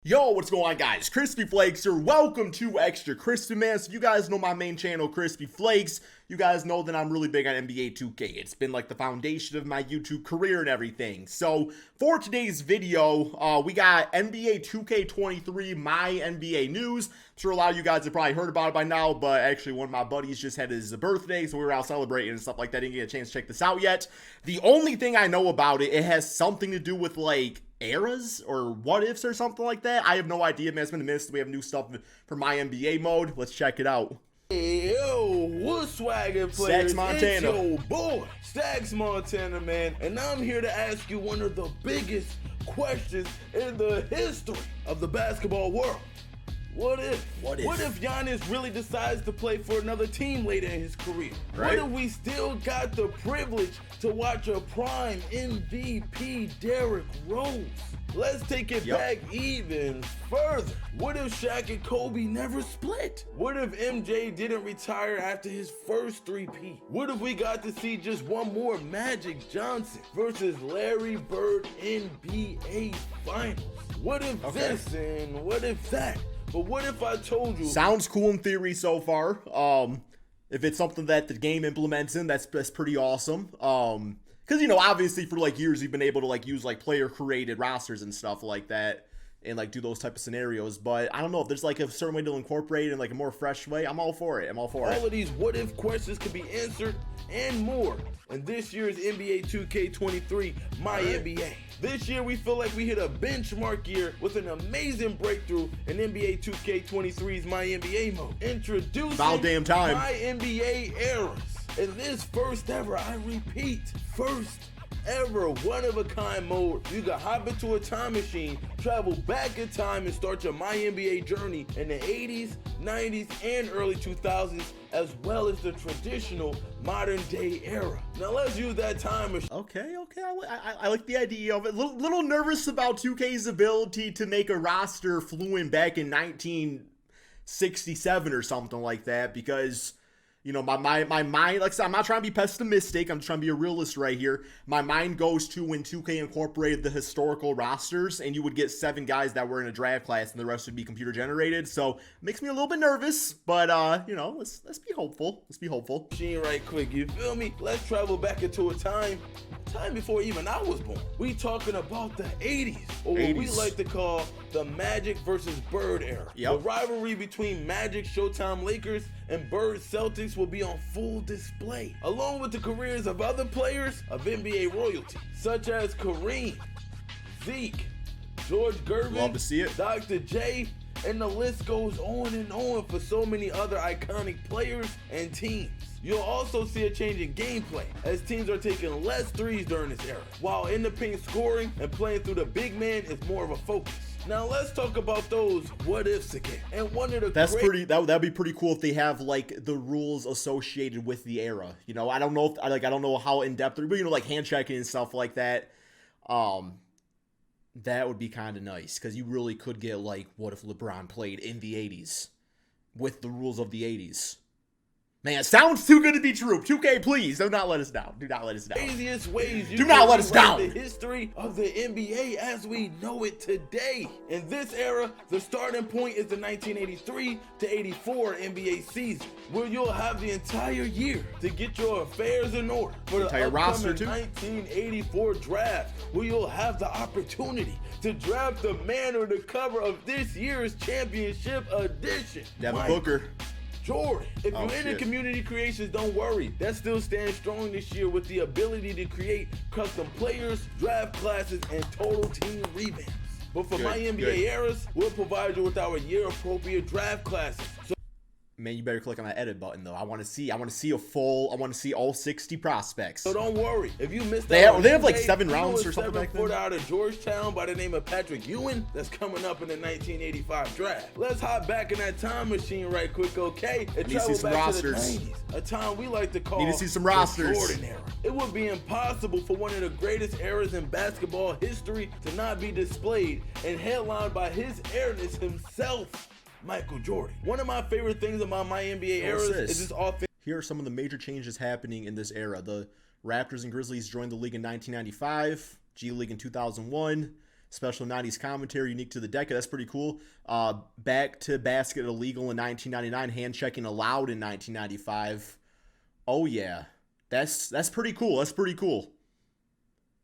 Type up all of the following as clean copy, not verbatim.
Yo, what's going on, guys? Crispy Flakes here. Welcome to Extra Crispy, man. So if you guys know my main channel, Crispy Flakes, you guys know that I'm really big on NBA 2K. It's been like the foundation of my YouTube career and everything. So for today's video, we got NBA 2K23, my NBA news. I'm sure a lot of you guys have probably heard about it by now, but actually one of my buddies just had his birthday, so we were out celebrating and stuff like that. Didn't get a chance to check this out yet. The only thing I know about it, it has something to do with like eras or what ifs or something like that. I have no idea, man. It's been a minute since we have new stuff for my NBA mode. Let's check it out. Hey, yo, what's swaggin' players? Stacks Montana. It's your boy, Stacks Montana, man. And I'm here to ask you one of the biggest questions in the history of the basketball world. What if Giannis really decides to play for another team later in his career? Right. What if we still got the privilege to watch a prime MVP Derrick Rose? Let's take it back even further. What if Shaq and Kobe never split? What if MJ didn't retire after his first 3-peat? What if we got to see just one more Magic Johnson versus Larry Bird NBA Finals? What if this and what if that? But what if I told you? Sounds cool in theory so far. If it's something that the game implements in, that's pretty awesome. Because, you know, obviously for like years you've been able to like use like player created rosters and stuff like that and like do those type of scenarios. But I don't know if there's like a certain way to incorporate it in like a more fresh way. I'm all for it. All of these what if questions could be answered and more in this year's NBA 2K23 My NBA. This year we feel like we hit a benchmark year with an amazing breakthrough in NBA 2K23's My NBA mode. Introducing about damn time. My NBA Eras. In this first ever, I repeat, first ever one-of-a-kind mode, you can hop into a time machine, travel back in time, and start your My NBA journey in the 80s, 90s, and early 2000s, as well as the traditional modern-day era. Now let's use that time machine. Okay. I like the idea of it. Little nervous about 2K's ability to make a roster fluent back in 1967 or something like that, because you know, my mind, like I said, I'm not trying to be pessimistic. I'm just trying to be a realist right here. My mind goes to when 2K incorporated the historical rosters and you would get 7 guys that were in a draft class and the rest would be computer generated. So it makes me a little bit nervous, but you know, let's be hopeful. Let's be hopeful. Machine right quick, you feel me? Let's travel back into a time before even I was born. We talking about the 80s, or what we like to call the Magic versus Bird era. The rivalry between Magic Showtime Lakers and Bird Celtics will be on full display, along with the careers of other players of NBA royalty, such as Kareem, Zeke, George Gervin, love to see it, Dr. J, and the list goes on and on for so many other iconic players and teams. You'll also see a change in gameplay as teams are taking less threes during this era, while in the paint scoring and playing through the big man is more of a focus. Now let's talk about those what ifs again. And one of the that'd be pretty cool if they have like the rules associated with the era. You know, I don't know if I don't know how in depth, but you know, like hand checking and stuff like that. That would be kind of nice because you really could get like, what if LeBron played in the 80s with the rules of the 80s? Man, it sounds too good to be true. 2K, please, do not let us down. Do not let us down. Easiest ways you do not let us down. The history of the NBA as we know it today. In this era, the starting point is the 1983 to 84 NBA season, where you'll have the entire year to get your affairs in order for the upcoming roster too. 1984 draft, where you'll have the opportunity to draft the man on the cover of this year's championship edition. Devin Booker. Jordan. If you're into community creations, don't worry. That still stands strong this year with the ability to create custom players, draft classes, and total team revamps. But for My NBA Eras, we'll provide you with our year-appropriate draft classes. Man, you better click on that edit button though. I want to see all 60 prospects. So don't worry, if you missed they have like 7 rounds or something back then. Out of Georgetown by the name of Patrick Ewing that's coming up in the 1985 draft. Let's hop back in that time machine right quick, okay? And travel back to the 90s, a time we like to call need to see some rosters. The Jordan era. It would be impossible for one of the greatest eras in basketball history to not be displayed and headlined by his airness himself, Michael Jordan. One of my favorite things about my NBA eras is this offense. Here are some of the major changes happening in this era. The Raptors and Grizzlies joined the league in 1995, G League in 2001, Special 90s commentary unique to the decade. That's pretty cool. Back to basket illegal in 1999. Hand checking allowed in 1995. Oh yeah, that's pretty cool. That's pretty cool.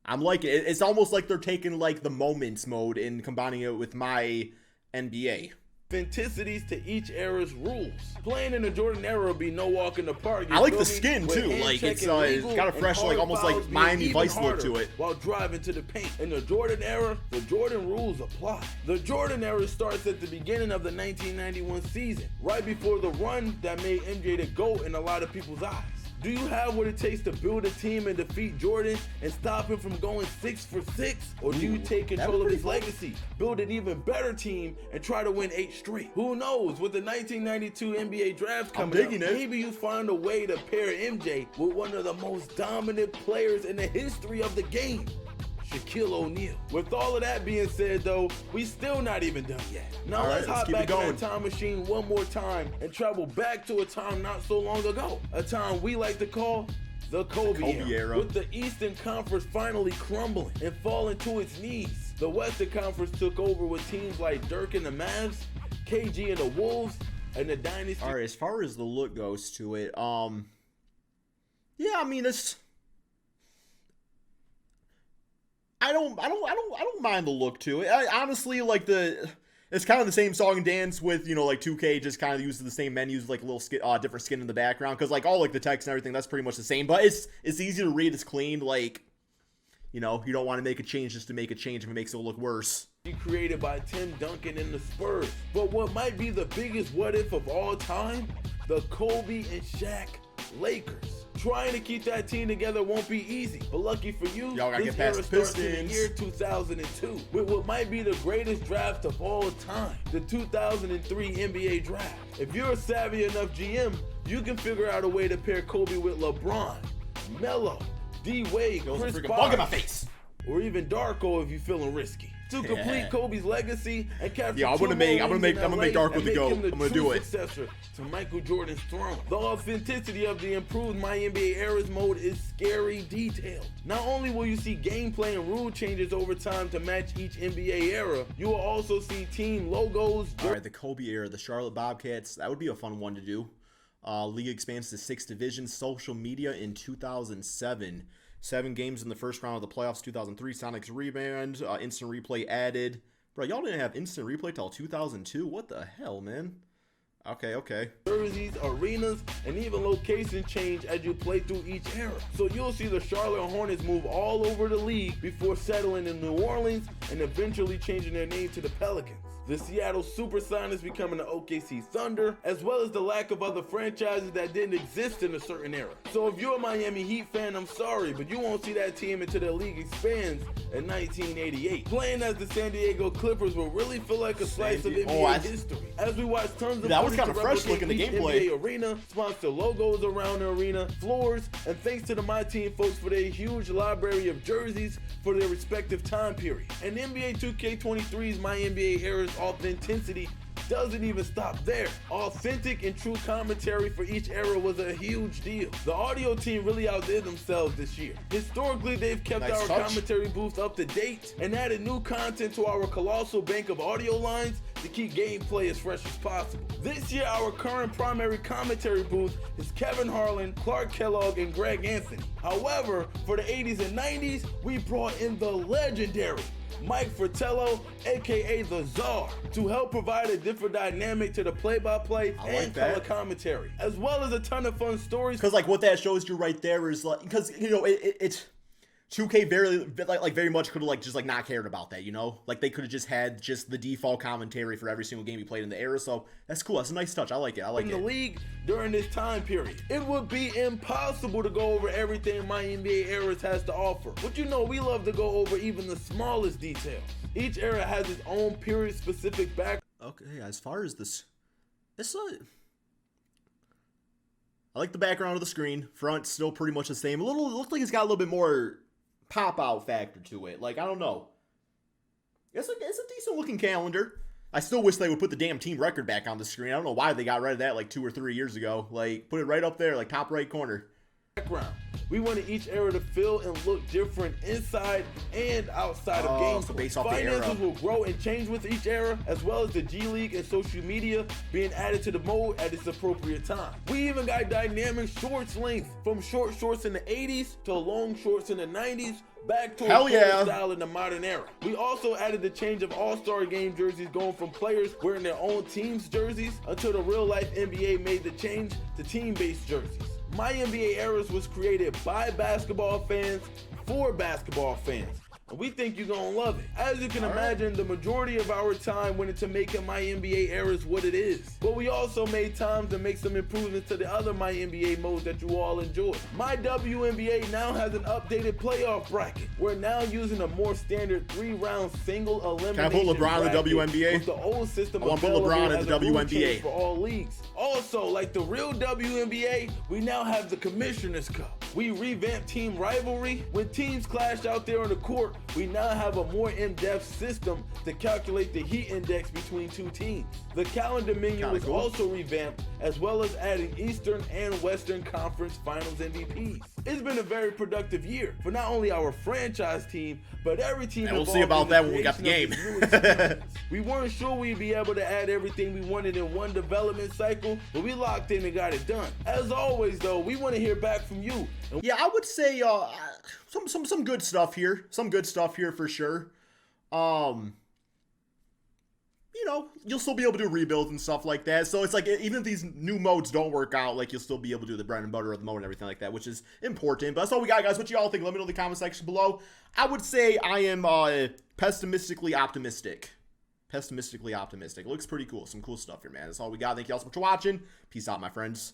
I'm liking it. It's almost like they're taking like the moments mode and combining it with my NBA. Authenticities to each era's rules. Playing in the Jordan era will be no walk in the park. I like the skin too. Like it's got a fresh, like almost like Miami Vice look to it. While driving to the paint. In the Jordan era, the Jordan rules apply. The Jordan era starts at the beginning of the 1991 season, right before the run that made MJ the GOAT in a lot of people's eyes. Do you have what it takes to build a team and defeat Jordan and stop him from going 6 for 6? Or do you take control of his legacy, build an even better team, and try to win 8 straight? Who knows? With the 1992 NBA draft coming up, maybe you find a way to pair MJ with one of the most dominant players in the history of the game, Shaquille O'Neal. With all of that being said though, we still not even done yet. Now let's hop back in that time machine one more time and travel back to a time not so long ago. A time we like to call the Kobe era. With the Eastern Conference finally crumbling and falling to its knees. The Western Conference took over with teams like Dirk and the Mavs, KG and the Wolves, and the Dynasty. Alright, as far as the look goes to it, yeah, I mean it's I don't mind the look to it. I honestly like it's kind of the same song and dance with, you know, like 2K just kind of uses the same menus, like a little different skin in the background, because like all like the text and everything, that's pretty much the same, but it's easy to read, it's clean, like, you know, you don't want to make a change just to make a change if it makes it look worse. Created by Tim Duncan and the Spurs. But what might be the biggest what if of all time? The Kobe and Shaq Lakers. Trying to keep that team together won't be easy, but lucky for you, this era starts in the year 2002 with what might be the greatest draft of all time, the 2003 NBA draft. If you're a savvy enough GM, you can figure out a way to pair Kobe with LeBron, Melo, D-Wade, Chris Paul, in my face, or even Darko if you're feeling risky. To complete Kobe's legacy and capture I'm gonna make Darko the GOAT. I'm gonna do it. Successor to Michael Jordan's throne. The authenticity of the improved My NBA Eras mode is scary detailed. Not only will you see gameplay and rule changes over time to match each NBA era, you will also see team logos. Alright, the Kobe era, the Charlotte Bobcats, that would be a fun one to do. League expands to 6 divisions. Social media in 2007. 7 games in the first round of the playoffs, 2003. Sonics rebound, instant replay added. Bro, y'all didn't have instant replay till 2002? What the hell, man? Okay. Jerseys, arenas, and even location change as you play through each era. So you'll see the Charlotte Hornets move all over the league before settling in New Orleans and eventually changing their name to the Pelicans. The Seattle Supersonics becoming the OKC Thunder, as well as the lack of other franchises that didn't exist in a certain era. So if you're a Miami Heat fan, I'm sorry, but you won't see that team until the league expands in 1988. Playing as the San Diego Clippers will really feel like a slice of NBA history. As we watch tons of that was kind of fresh looking the gameplay. NBA arena, sponsor logos around the arena, floors, and thanks to the My Team folks for their huge library of jerseys for their respective time period. And NBA 2K23's My NBA Era's authenticity doesn't even stop there. Authentic and true commentary for each era was a huge deal. The audio team really outdid themselves this year. Historically, they've kept our commentary booth up to date and added new content to our colossal bank of audio lines to keep gameplay as fresh as possible. This year, our current primary commentary booth is Kevin Harlan, Clark Kellogg, and Greg Anthony. However, for the 80s and 90s, we brought in the legendary Mike Fratello, aka the Czar, to help provide a different dynamic to the play-by-play and color commentary, as well as a ton of fun stories. Because like what that shows you right there is like, because you know it's 2K very much could have like just like not cared about that, you know, like they could have just had just the default commentary for every single game you played in the era. So that's cool. That's a nice touch. I like it. In the league during this time period, it would be impossible to go over everything My NBA Eras has to offer. But you know, we love to go over even the smallest details. Each era has its own period-specific background. Okay, as far as this, I like the background of the screen. Front still pretty much the same. It looks like it's got a little bit more pop out factor to it. Like, I don't know. It's a decent looking calendar. I still wish they would put the damn team record back on the screen. I don't know why they got rid of that like 2 or 3 years ago. Like, put it right up there, like top right corner. Background. We wanted each era to feel and look different inside and outside of games. So based off the era. Finances will grow and change with each era, as well as the G League and social media being added to the mode at its appropriate time. We even got dynamic shorts length, from short shorts in the 80s to long shorts in the 90s, back to a style in the modern era. We also added the change of All-Star Game jerseys, going from players wearing their own team's jerseys until the real-life NBA made the change to team-based jerseys. My NBA Eras was created by basketball fans for basketball fans, and we think you're gonna love it. As you can imagine, the majority of our time went into making My NBA Eras what it is. But we also made time to make some improvements to the other My NBA modes that you all enjoy. My WNBA now has an updated playoff bracket. We're now using a more standard 3-round single elimination. Can I put LeBron in the WNBA? With the old system I want to put LeBron in the WNBA for all leagues. Also, like the real WNBA, we now have the Commissioner's Cup. We revamped team rivalry. When teams clash out there on the court, we now have a more in-depth system to calculate the heat index between two teams. The calendar menu was also revamped, as well as adding Eastern and Western Conference Finals MVPs. It's been a very productive year for not only our franchise team, but every team. And we'll see about that when we got the game. We weren't sure we'd be able to add everything we wanted in one development cycle, but we locked in and got it done. As always, though, we want to hear back from you. Yeah, I would say some good stuff here. Some good stuff here for sure. You know, you'll still be able to do rebuilds and stuff like that. So it's like, even if these new modes don't work out, like, you'll still be able to do the bread and butter of the mode and everything like that, which is important. But that's all we got, guys. What you all think? Let me know in the comment section below. I would say I am pessimistically optimistic. Pessimistically optimistic. It looks pretty cool. Some cool stuff here, man. That's all we got. Thank you all so much for watching. Peace out, my friends.